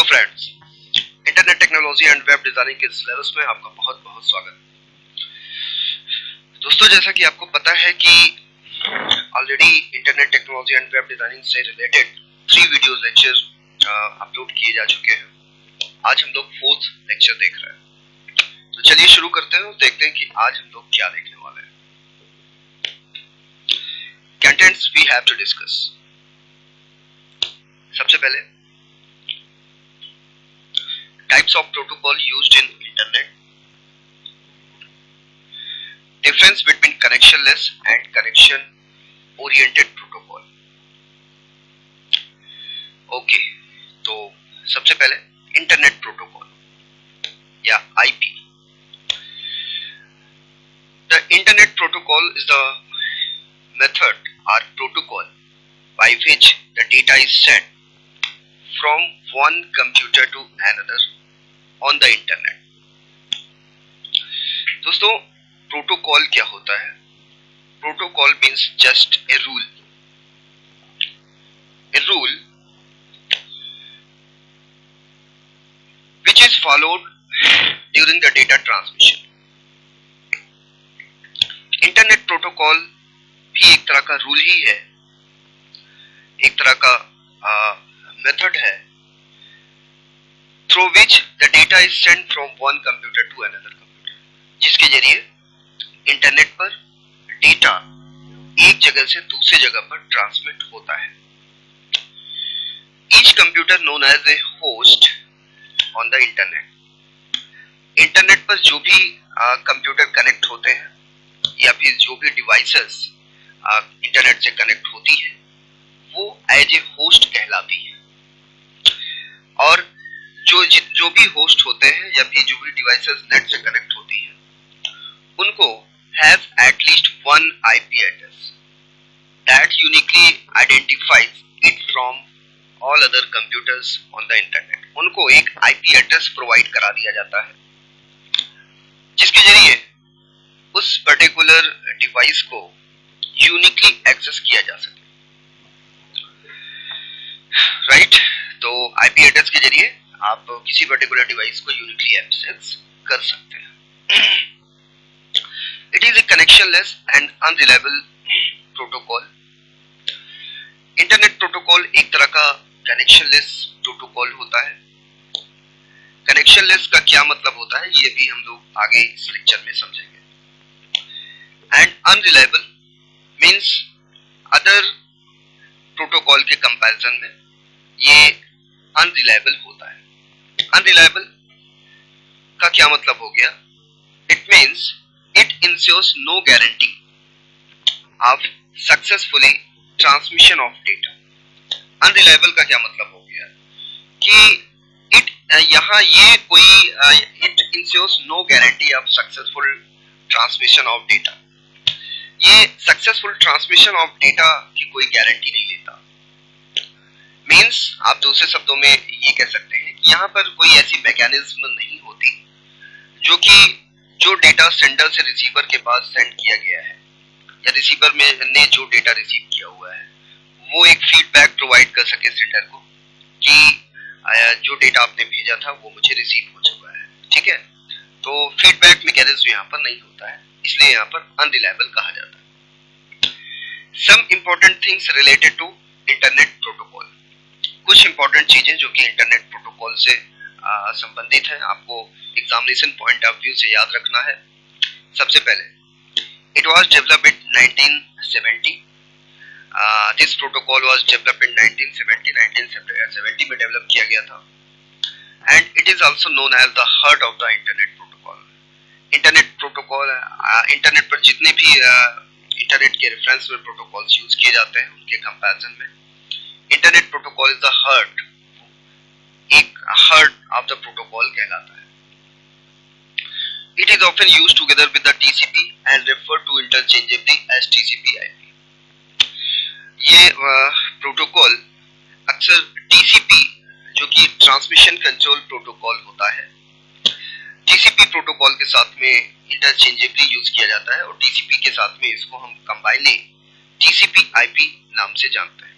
Friends, internet technology and web designing के syllabus में आपका बहुत बहुत स्वागत। दोस्तों, जैसा कि आपको पता है कि already internet technology and web designing से रिलेटेड 3 वीडियो लेक्चर अपलोड किए जा चुके हैं। आज हम लोग 4th लेक्चर देख रहे हैं। तो चलिए शुरू करते हैं और देखते हैं कि आज हम लोग क्या देखने वाले हैं। Contents we have to discuss. सबसे पहले types of protocol used in internet, difference between connectionless and connection oriented protocol। Okay, तो सबसे पहले इंटरनेट प्रोटोकॉल या IP. The internet protocol is the method or protocol by which the data is sent from one computer to another on the internet। दोस्तों, protocol क्या होता है? Protocol means just a rule which is followed during the data transmission। Internet protocol भी एक तरह का rule ही है, एक तरह का मेथड है through which the data is sent from one computer to another computer, जिसके जरिए इंटरनेट पर डेटा एक जगह से दूसरी जगह पर ट्रांसमिट होता है। Each computer known as a host on the internet। Internet पर जो भी कंप्यूटर कनेक्ट होते हैं या फिर जो भी डिवाइसेस इंटरनेट से कनेक्ट होती है वो एज ए होस्ट कहलाती है। और जो भी होस्ट होते हैं या फिर जो भी डिवाइसेस नेट से कनेक्ट होती हैं उनको have at least one IP address that uniquely identifies it from all other computers on the internet. उनको एक आईपी एड्रेस प्रोवाइड करा दिया जाता है जिसके जरिए उस पर्टिकुलर डिवाइस को यूनिकली एक्सेस किया जा सके। राइट, तो आईपी एड्रेस के जरिए आप किसी पर्टिकुलर डिवाइस को यूनिकली एक्सेस कर सकते हैं। It is a connectionless and unreliable protocol. Internet protocol एक तरह का कनेक्शनलेस प्रोटोकॉल होता है। कनेक्शनलेस का क्या मतलब होता है ये भी हम लोग आगे इस लेक्चर में समझेंगे। And unreliable means other protocol के कंपैरिजन में ये अनरिलायबल होता है। अनरिलायबल का क्या मतलब हो गया? It means it ensures no guarantee of successfully transmission of data. Unreliable का क्या मतलब हो गया कि it ensures no guarantee of successful transmission of data. ये सक्सेसफुल ट्रांसमिशन ऑफ डेटा की कोई गारंटी नहीं लेता। मीन्स आप दूसरे शब्दों में ये कह सकते हैं कि यहाँ पर कोई ऐसी मैकेनिज्म नहीं होती जो डेटा सेंडर से रिसीवर के पास सेंड किया गया है या रिसीवर ने जो डेटा रिसीव किया हुआ है वो एक फीडबैक प्रोवाइड कर सके सेंडर को कि जो डेटा आपने भेजा था वो मुझे रिसीव हो चुका है। ठीक है, तो फीडबैक मैकेनिज्म यहाँ पर नहीं होता है, इसलिए यहाँ पर अनरिलायबल कहा जाता है। Some important things related to internet protocol. कुछ इंपॉर्टेंट चीजें जो कि इंटरनेट प्रोटोकॉल से संबंधित है, आपको एग्जामिनेशन पॉइंट ऑफ व्यू से याद रखना है। सबसे पहले, it was developed in 1970। This protocol was developed in 1970 में डेवलप किया गया था। And it is also known as the heart of the internet protocol. Internet protocol, internet पर जितने भी इंटरनेट के रेफरेंस में प्रोटोकॉल्स यूज किए जाते हैं उनके कंपैरिजन में internet protocol is the heart, एक हार्ट ऑफ द प्रोटोकॉल कहलाता है। It is often used together with the TCP and refer to interchangeably as TCP IP. ये प्रोटोकॉल अक्सर टीसीपी जो कि ट्रांसमिशन कंट्रोल प्रोटोकॉल होता है, टीसीपी प्रोटोकॉल के साथ में इंटरचेंजेबली यूज किया जाता है और टीसीपी के साथ में इसको हम कंबाइनली टीसीपी/आईपी नाम से जानते हैं।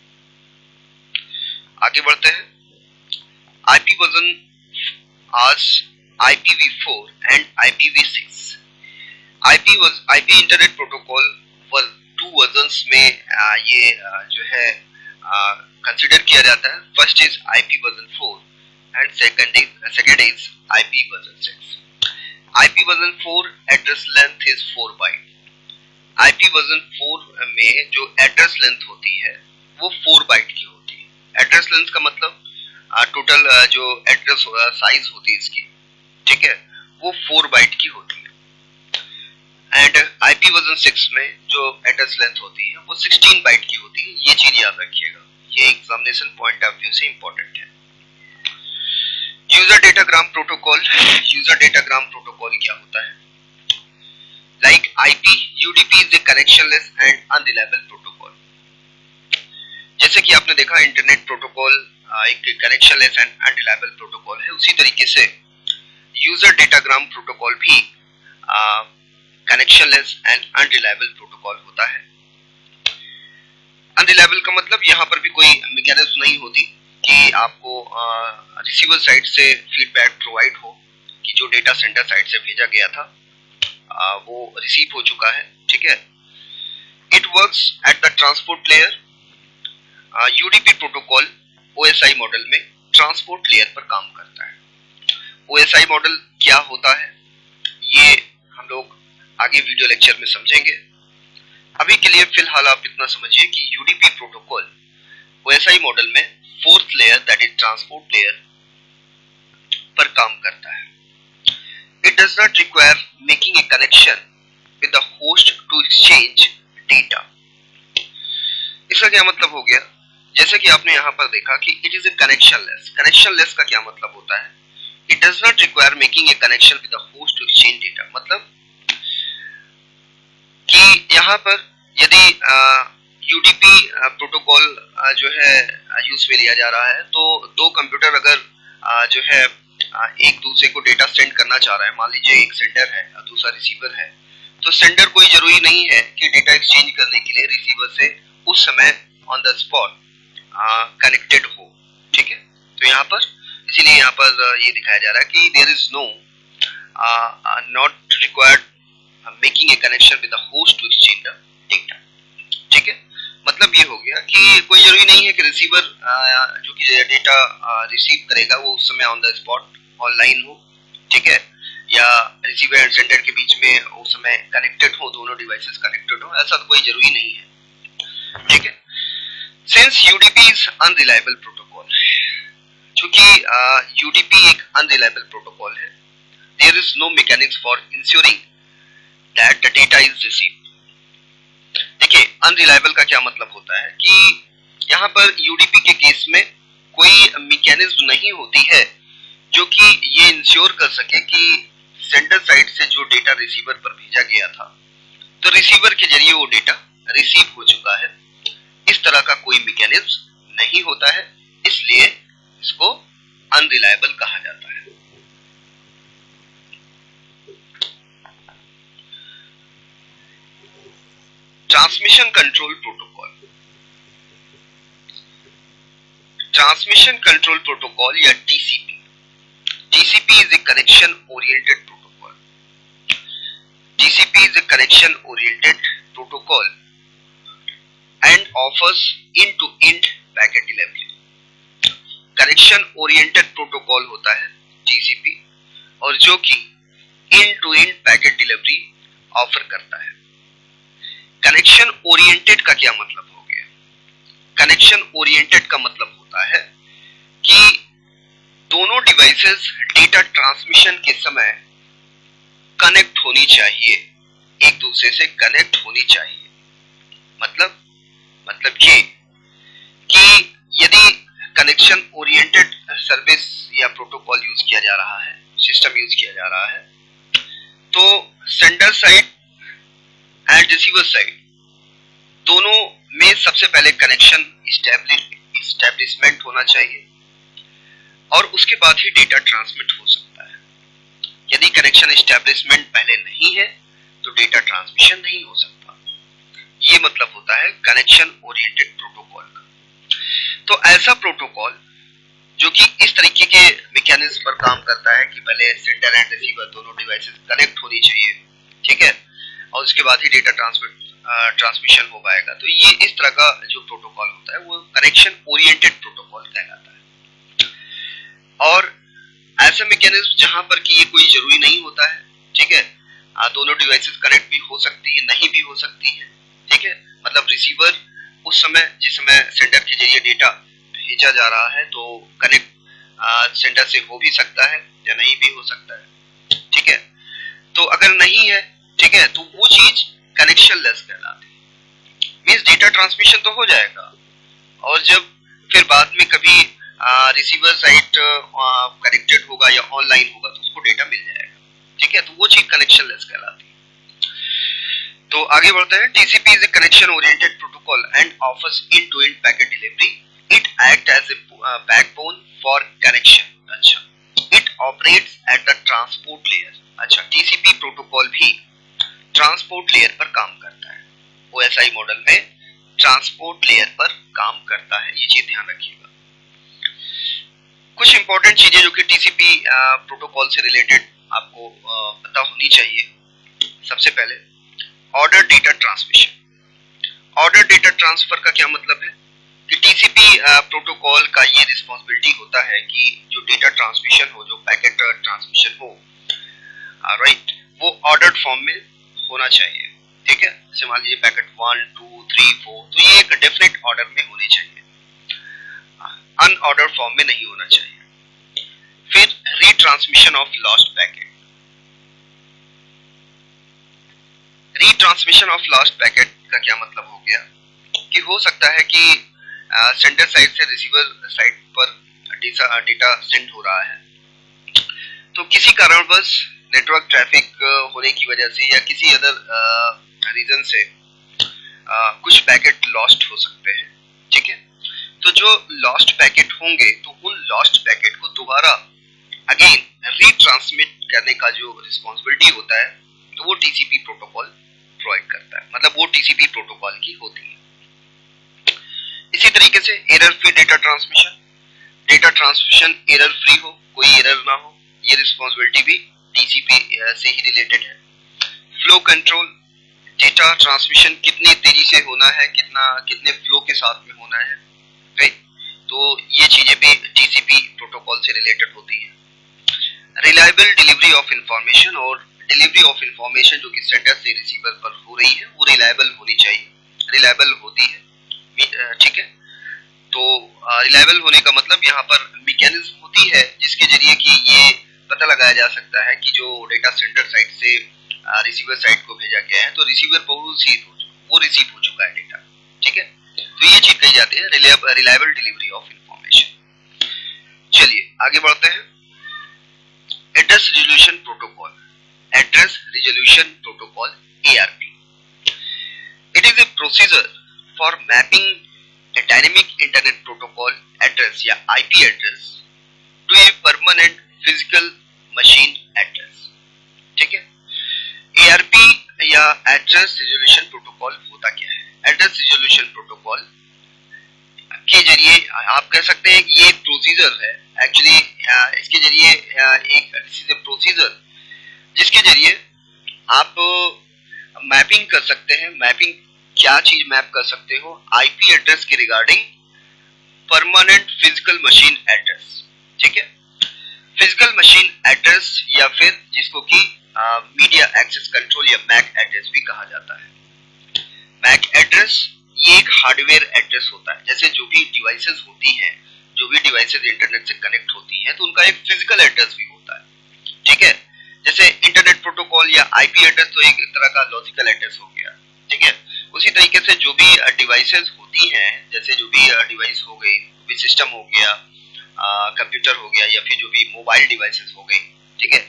आगे बढ़ते हैं। IP version as IPv4 and IPv6. IP internet protocol two versions में ये जो है कंसिडर किया जाता है. First is IP version 4 and second is IP version 6. IP version 4 address length is 4 byte. IP version 4 में जो एड्रेस लेंथ होती है वो 4 बाइट की होती है. एड्रेस लेंथ का मतलब टोटल जो एड्रेस साइज होती है इसकी, ठीक है, वो 4 बाइट की होती है. एंड IP वर्जन 6 में जो एड्रेस लेंथ होती है वो 16 बाइट की होती है. ये चीज याद रखिएगा, ये एग्जामिनेशन पॉइंट ऑफ व्यू से इंपॉर्टेंट है. User datagram protocol. User datagram protocol क्या होता है? Like IP, UDP is a connectionless and unreliable protocol. जैसे कि आपने देखा इंटरनेट प्रोटोकॉल एक कनेक्शनलेस एंड अनरिलायबल प्रोटोकॉल है, उसी तरीके से यूजर डेटाग्राम प्रोटोकॉल भी कनेक्शनलेस एंड अनरिलायबल प्रोटोकॉल होता है. अनरिलायबल का मतलब यहाँ पर भी कोई मैकेनिज्म नहीं होती कि आपको रिसीवर साइड से फीडबैक प्रोवाइड हो कि जो डेटा सेंटर साइड से भेजा गया था वो रिसीव हो चुका है, ठीक है. It works at the transport layer. UDP protocol OSI model में ट्रांसपोर्ट लेयर पर काम करता है. OSI मॉडल क्या होता है ये हम लोग आगे वीडियो लेक्चर में समझेंगे. अभी के लिए फिलहाल आप इतना समझिए कि यूडीपी प्रोटोकॉल OSI मॉडल में fourth layer that is transport layer पर काम करता है. It does not require making a connection with the host to exchange data. इसका क्या मतलब हो गया? जैसे कि आपने यहाँ पर देखा कि it is a connectionless. Connectionless का क्या मतलब होता है? It does not require making a connection with the host to exchange data. मतलब कि यहाँ पर यदि UDP प्रोटोकॉल जो है यूज में लिया जा रहा है तो दो कंप्यूटर अगर जो है एक दूसरे को डेटा सेंड करना चाह रहा है, मान लीजिए एक सेंडर है और दूसरा रिसीवर है, तो सेंडर कोई जरूरी नहीं है कि डेटा एक्सचेंज करने के लिए रिसीवर से उस समय ऑन द स्पॉट कनेक्टेड हो, ठीक है. तो यहाँ पर इसीलिए यहाँ पर ये दिखाया जा रहा है कि there is no not required making a connection with the host to exchange the data, ठीक है. मतलब ये हो गया कि कोई जरूरी नहीं है कि रिसीवर जो कि डेटा रिसीव करेगा वो उस समय ऑन द स्पॉट ऑनलाइन हो, ठीक है, या रिसीवर एंड सेंडर के बीच में उस समय कनेक्टेड हो, दोनों डिवाइसेस कनेक्टेड हो, ऐसा तो कोई जरूरी नहीं है, ठीक है. Since UDP is unreliable protocol, क्योंकि यूडीपी एक अनरिलायबल प्रोटोकॉल है, there is no mechanics for ensuring that the data is received. देखिए अनरिलायबल का क्या मतलब होता है कि यहाँ पर यूडीपी के केस में कोई मैकेनिज्म नहीं होती है जो कि ये इंश्योर कर सके कि सेंडर साइड से जो डेटा रिसीवर पर भेजा गया था तो रिसीवर के जरिए वो डेटा रिसीव हो चुका है. इस तरह का कोई मैकेनिज्म नहीं होता है, इसलिए इसको अनरिलायबल कहा जाता है. Transmission control protocol. Transmission control protocol या TCP. TCP is a connection oriented protocol. TCP is a connection oriented protocol and offers end-to-end packet delivery. Connection oriented protocol होता है TCP और जो कि end-to-end packet delivery ऑफर करता है. Connection oriented का क्या मतलब हो गया? कनेक्शन ओरिएंटेड का मतलब होता है कि दोनों डिवाइसेस डेटा ट्रांसमिशन के समय कनेक्ट होनी चाहिए, एक दूसरे से कनेक्ट होनी चाहिए. मतलब ये कि यदि कनेक्शन ओरिएंटेड सर्विस या प्रोटोकॉल यूज किया जा रहा है, सिस्टम यूज किया जा रहा है, तो sender side and receiver side दोनों में सबसे पहले कनेक्शन इस्टेब्लिशमेंट होना चाहिए और उसके बाद ही डेटा ट्रांसमिट हो सकता है. यदि कनेक्शन इस्टेब्लिशमेंट पहले नहीं है तो डेटा ट्रांसमिशन नहीं हो सकता. ये मतलब होता है कनेक्शन ओरिएंटेड प्रोटोकॉल का. तो ऐसा प्रोटोकॉल जो कि इस तरीके के मैकेनिज्म पर काम करता है कि पहले सेंडर एंड रिसीवर दोनों डिवाइसेस कनेक्ट होनी चाहिए, ठीक है, और उसके बाद ही डेटा ट्रांसमिशन हो पाएगा। तो ये इस तरह का जो प्रोटोकॉल होता है वो कनेक्शन ओरिएंटेड प्रोटोकॉल कहलाता है। और ऐसा मैकेनिज्म जहां पर कि ये कोई जरूरी नहीं होता है, ठीक है, दोनों डिवाइसेस कनेक्ट भी हो सकती है, नहीं भी हो सकती है, ठीक है, मतलब रिसीवर उस समय जिस समय सेंडर के जरिए डेटा भेजा जा रहा है तो कनेक्ट सेंडर से हो भी सकता है या नहीं भी हो सकता है, ठीक है। तो अगर नहीं है, ठीक है, तो वो चीज कनेक्शन लेस कहलाती है। मींस डेटा ट्रांसमिशन तो हो जाएगा और जब फिर बाद में कभी रिसीवर साइड कनेक्टेड होगा या ऑनलाइन होगा तो उसको डेटा मिल जाएगा, ठीक है, तो वो चीज कनेक्शन लेस कहलाती है। तो आगे बढ़ते हैं। TCP is a connection oriented protocol and offers end to end packet delivery. It act as a backbone for connection. अच्छा, it operates at the transport layer. अच्छा, टीसीपी प्रोटोकॉल भी ट्रांसपोर्ट लेयर पर काम करता है। ओएसआई मॉडल में transport layer पर काम करता है, ये चीज ध्यान रखिएगा। कुछ इंपॉर्टेंट चीजें जो कि टीसीपी प्रोटोकॉल से रिलेटेड आपको पता होनी चाहिए। सबसे पहले order data transmission. Order data transfer का क्या मतलब है कि टीसीपी प्रोटोकॉल का ये रिस्पांसिबिलिटी होता है कि जो डेटा ट्रांसमिशन हो, जो पैकेट ट्रांसमिशन हो, राइट, वो ऑर्डर्ड फॉर्म में होना चाहिए, ठीक है। जैसे मान लीजिए पैकेट 1 2 3 4, तो ये एक डेफिनेट ऑर्डर में होने चाहिए, अनऑर्डर्ड फॉर्म में नहीं होना चाहिए। फिर retransmission of lost packet. Retransmission of lost packet का क्या मतलब हो गया कि हो सकता है कि सेंडर साइड से रिसीवर साइड पर डेटा सेंड हो रहा है, तो किसी कारणवश नेटवर्क ट्रैफिक होने की वजह से या किसी अदर रीजन से कुछ पैकेट लॉस्ट हो सकते हैं, ठीक है। तो जो लॉस्ट पैकेट होंगे तो उन लॉस्ट पैकेट को दोबारा अगेन रीट्रांसमिट करने का जो रिस्पांसिबिलिटी होता है तो वो टीसीपी प्रोटोकॉल प्रोवाइड करता है, मतलब वो टीसीपी प्रोटोकॉल की होती है। इसी तरीके से error free data transmission. Data transmission error free हो, कोई एरर ना हो, ये रिस्पांसिबिलिटी भी टीसीपी से ही रिलेटेड है। Flow control. डेटा ट्रांसमिशन कितनी तेजी से होना है, कितने फ्लो के साथ में होना है, राइट, तो ये चीजें भी टीसीपी प्रोटोकॉल से रिलेटेड होती है। Reliable delivery of information. और डिलीवरी ऑफ इंफॉर्मेशन जो कि सेंडर से रिसीवर पर हो रही है वो रिलायबल होनी चाहिए, रिलायबल होती है, ठीक है। तो रिलायबल होने का मतलब यहाँ पर मैकेनिज्म होती है जिसके जरिए कि ये पता लगाया जा सकता है कि जो डेटा सेंडर साइड से रिसीवर साइड को भेजा गया है तो रिसीवर पर वो रिसीव हो चुका है डेटा, ठीक है। तो ये चीज कही जाती है रिलायबल डिलीवरी ऑफ इंफॉर्मेशन। चलिए आगे बढ़ते हैं। Address resolution protocol. Address resolution protocol, ARP. It is a procedure for mapping a dynamic internet protocol address या IP address to a permanent physical machine address, ठीक है। ARP या address resolution protocol होता क्या है? एड्रेस रिजोल्यूशन प्रोटोकॉल के जरिए आप कह सकते हैं कि ये प्रोसीजर है, एक्चुअली इसके जरिए एक प्रोसीजर जिसके जरिए आप मैपिंग कर सकते हैं। मैपिंग क्या चीज मैप कर सकते हो? आईपी एड्रेस के regarding permanent physical machine address, ठीक है। फिजिकल मशीन एड्रेस या फिर जिसको कि मीडिया एक्सेस कंट्रोल या मैक एड्रेस भी कहा जाता है। मैक एड्रेस ये एक हार्डवेयर एड्रेस होता है। जैसे जो भी डिवाइसेस होती हैं, जो भी डिवाइसेस इंटरनेट से कनेक्ट होती हैं तो उनका एक फिजिकल एड्रेस भी होता है, ठीक है। जैसे इंटरनेट प्रोटोकॉल या आईपी एड्रेस तो एक तरह का लॉजिकल एड्रेस हो गया, ठीक है। उसी तरीके से जो भी डिवाइसेस होती हैं, जैसे जो भी डिवाइस हो गई, भी सिस्टम हो गया, कंप्यूटर हो गया या फिर जो भी मोबाइल डिवाइसेस हो गई, ठीक है,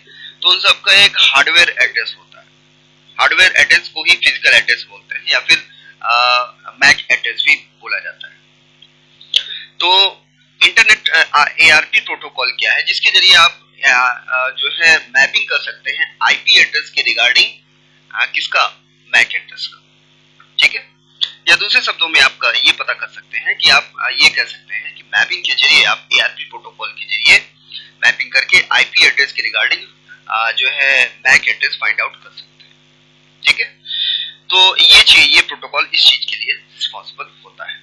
तो उन सबका एक हार्डवेयर एड्रेस होता है। हार्डवेयर एड्रेस को ही फिजिकल एड्रेस बोलते हैं या फिर मैक एड्रेस भी बोला जाता है। तो इंटरनेट ARP प्रोटोकॉल क्या है? जिसके जरिए आप जो है मैपिंग कर सकते हैं आईपी एड्रेस के रिगार्डिंग किसका? मैक एड्रेस का, ठीक है। या दूसरे शब्दों में आप ये पता कर सकते हैं कि आप ये कह सकते हैं कि मैपिंग के जरिए आप ARP प्रोटोकॉल के जरिए मैपिंग करके IP एड्रेस के रिगार्डिंग जो है मैक एड्रेस फाइंड आउट कर सकते हैं। ठीक है, तो ये प्रोटोकॉल इस चीज के लिए रिस्पॉन्सिबल होता है।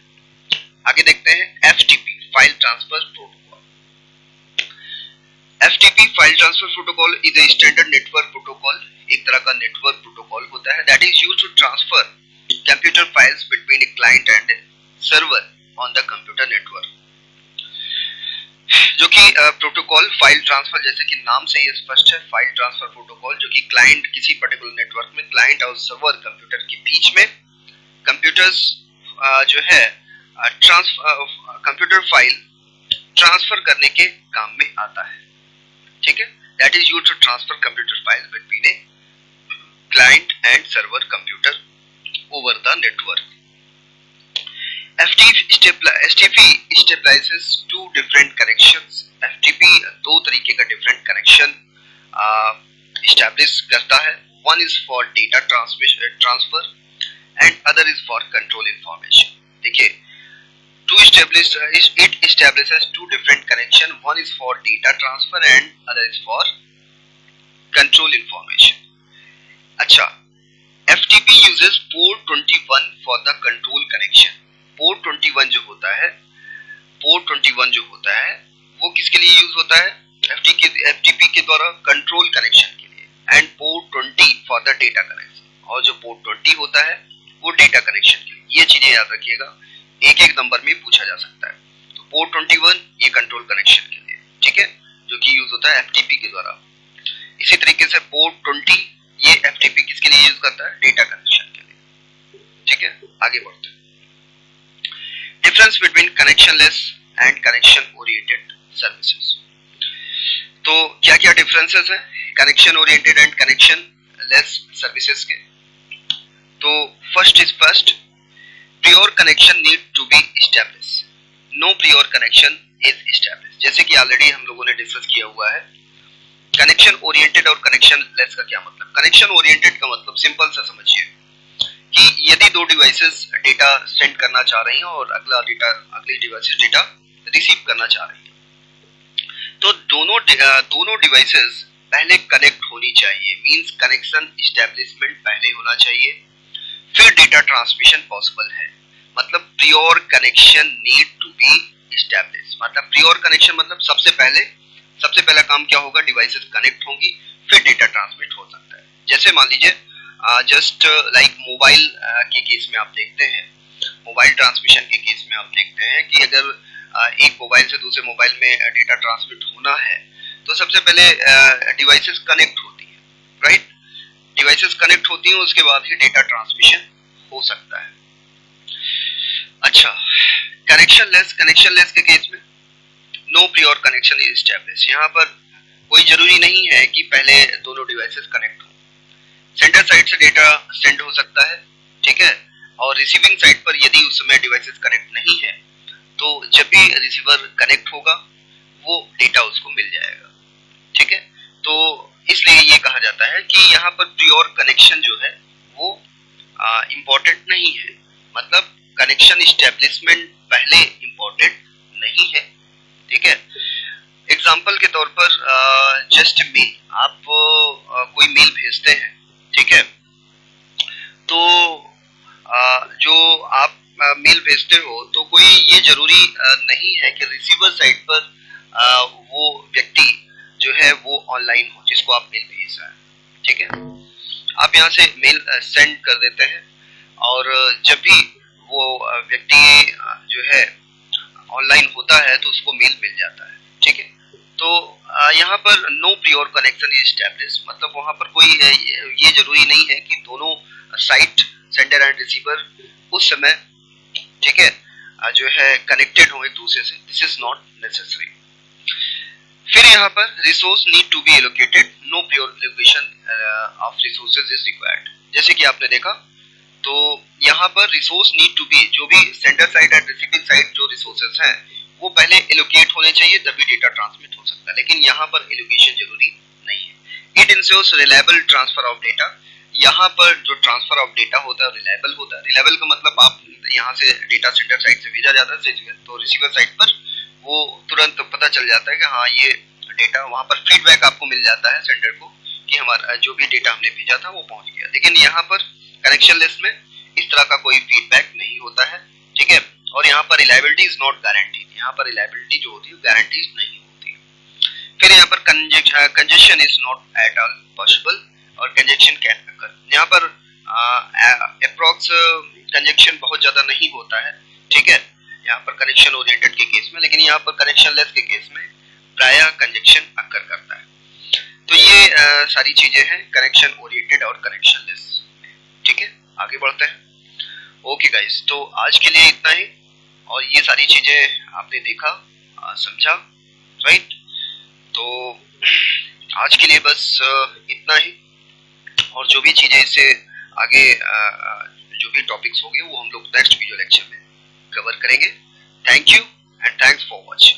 आगे देखते हैं FTP file transfer protocol. FTP file transfer protocol is a standard network protocol, एक तरह का नेटवर्क प्रोटोकॉल होता है that is used to transfer computer files between a client and server on the computer network. जो कि protocol file transfer, जैसे कि नाम से ये स्पष्ट है, फाइल ट्रांसफर प्रोटोकॉल जो कि क्लाइंट किसी पर्टिकुलर नेटवर्क में क्लाइंट और सर्वर कंप्यूटर के बीच में कंप्यूटर्स जो है कंप्यूटर फाइल ट्रांसफर करने के काम में आता है। ठीक है, that is used to transfer computer file between a client and server computer over the network. FTP stabilizes two different connections। FTP दो तरीके का different connection establish करता है। One is for data transfer and other is for control information। देखिए, it establishes two different connection। One is for data transfer and other is for control information। अच्छा, FTP uses port 21 for the control connection। Port 21 जो होता है, port 21 जो होता है वो किसके लिए यूज होता है? FTP के द्वारा कंट्रोल कनेक्शन के लिए, and port 20 for the data connection, और जो पोर्ट 20 होता है वो डेटा कनेक्शन के लिए। ये चीजें याद रखिएगा, एक एक नंबर में पूछा जा सकता है। तो पोर्ट 21 ये कंट्रोल कनेक्शन के लिए, ठीक है, जो कि यूज होता है FTP के द्वारा। इसी तरीके से पोर्ट 20 ये FTP किसके लिए यूज करता है? डेटा कनेक्शन के लिए। ठीक है, आगे बढ़ते हैं। Difference between connectionless and connection oriented services. तो क्या क्या डिफरेंसेस है connection oriented and connection less services के? तो first is first, pure connection need to be establish, no pure connection is establish. जैसे कि ऑलरेडी हम लोगों ने डिस्कस किया हुआ है। कनेक्शन ओरिएंटेड और कनेक्शन लेस का क्या मतलब? कनेक्शन ओरिएंटेड का मतलब सिंपल सा समझिए कि यदि दो डिवाइसेस डेटा सेंड करना चाह रही हैं और अगली डिवाइसेस डेटा रिसीव करना चाह रही है, तो दोनों डिवाइसेस पहले कनेक्ट होनी चाहिए, मींस कनेक्शन एस्टैब्लिशमेंट पहले होना चाहिए, फिर डेटा ट्रांसमिशन पॉसिबल है। मतलब pure connection need to be establish. मतलब प्योर कनेक्शन मतलब सबसे पहला काम क्या होगा? डिवाइसेस कनेक्ट होंगी, फिर डेटा ट्रांसमिट हो सकता है। जैसे मान लीजिए जस्ट लाइक मोबाइल के केस में आप देखते हैं, मोबाइल ट्रांसमिशन के केस में आप देखते हैं कि अगर एक मोबाइल से दूसरे मोबाइल में डेटा ट्रांसमिट होना है तो सबसे पहले डिवाइसेस कनेक्ट होती हैं, राइट? डिवाइसेस कनेक्ट होती हैं, उसके बाद ही डेटा ट्रांसमिशन हो सकता है। अच्छा, कनेक्शन लेस के केस में no pure connection is establish. यहाँ पर कोई जरूरी नहीं है कि पहले दोनों डिवाइसेस कनेक्ट हो। सेंडर साइड से डेटा सेंड हो सकता है, ठीक है, और रिसीविंग साइड पर यदि उस समय डिवाइसेस कनेक्ट नहीं है तो जब भी रिसीवर कनेक्ट होगा वो डेटा उसको मिल जाएगा। ठीक है, तो इसलिए ये कहा जाता है कि यहाँ पर प्योर कनेक्शन जो है वो इम्पोर्टेंट नहीं है। मतलब कनेक्शन एस्टैब्लिशमेंट पहले इम्पोर्टेंट नहीं है। ठीक है, एग्जाम्पल के तौर पर जस्ट मेल, आप कोई मेल भेजते हैं, ठीक है, तो जो आप मेल भेजते हो तो कोई ये जरूरी नहीं है कि रिसीवर साइड पर वो व्यक्ति जो है वो ऑनलाइन हो जिसको आप मेल भेज रहे हैं। ठीक है, आप यहाँ से मेल सेंड कर देते हैं और जब भी वो व्यक्ति जो है ऑनलाइन होता है तो उसको मेल मिल जाता है। ठीक है, तो यहाँ पर no pure connection is establish. मतलब वहाँ पर कोई ये जरूरी नहीं है कि दोनों साइट सेंडर एंड रिसीवर उस समय, ठीक है, जो है कनेक्टेड हो एक दूसरे से। This is not necessary. फिर यहाँ पर resource need to be allocated, no pure allocation of resources is required. जैसे कि आपने देखा, तो यहाँ पर रिसोर्स नीड टू बी, जो भी sender side and receiving side जो रिसोर्सेज हैं वो पहले एलोकेट होने चाहिए तभी डेटा ट्रांसमिट हो सकता है, लेकिन यहाँ पर एलोकेशन जरूरी नहीं है। It ensures reliable transfer of data. यहाँ पर जो ट्रांसफर ऑफ डेटा होता है रिलायबल होता है। रिलायबल का मतलब आप यहाँ से डेटा सेंटर साइड से भेजा जाता है, तो रिसीवर साइड पर वो तुरंत पता चल जाता है कि हाँ ये डेटा, वहाँ पर फीडबैक आपको मिल जाता है सेंडर को कि हमारा जो भी डेटा हमने भेजा था वो पहुंच गया। लेकिन यहाँ पर कनेक्शन लेस में इस तरह का कोई फीडबैक नहीं होता है, ठीक है। और यहाँ पर रिलायबिलिटी इज नॉट गारंटीड, यहाँ पर रिलायबिलिटी जो होती है गारंटीज नहीं होती। फिर यहाँ पर congestion is not at all possible और कंजेशन कैन अकर। यहाँ पर अप्रॉक्स कंजेशन बहुत ज्यादा नहीं होता है, ठीक है, यहाँ पर कनेक्शन ओरिएंटेड के केस में। लेकिन यहाँ पर कनेक्शन लेस के केस में प्राय कंजेशन अकर करता है। तो ये सारी चीजें हैं कनेक्शन ओरिएंटेड और कनेक्शन लेस, ठीक है। आगे बढ़ते हैं। ओके गाइस, तो आज के लिए इतना ही, और ये सारी चीजें आपने देखा, समझा, राइट। तो आज के लिए बस इतना ही, और जो भी चीजें इससे आगे जो भी टॉपिक्स होंगे वो हम लोग नेक्स्ट वीडियो लेक्चर में कवर करेंगे। Thank you and thanks for watching.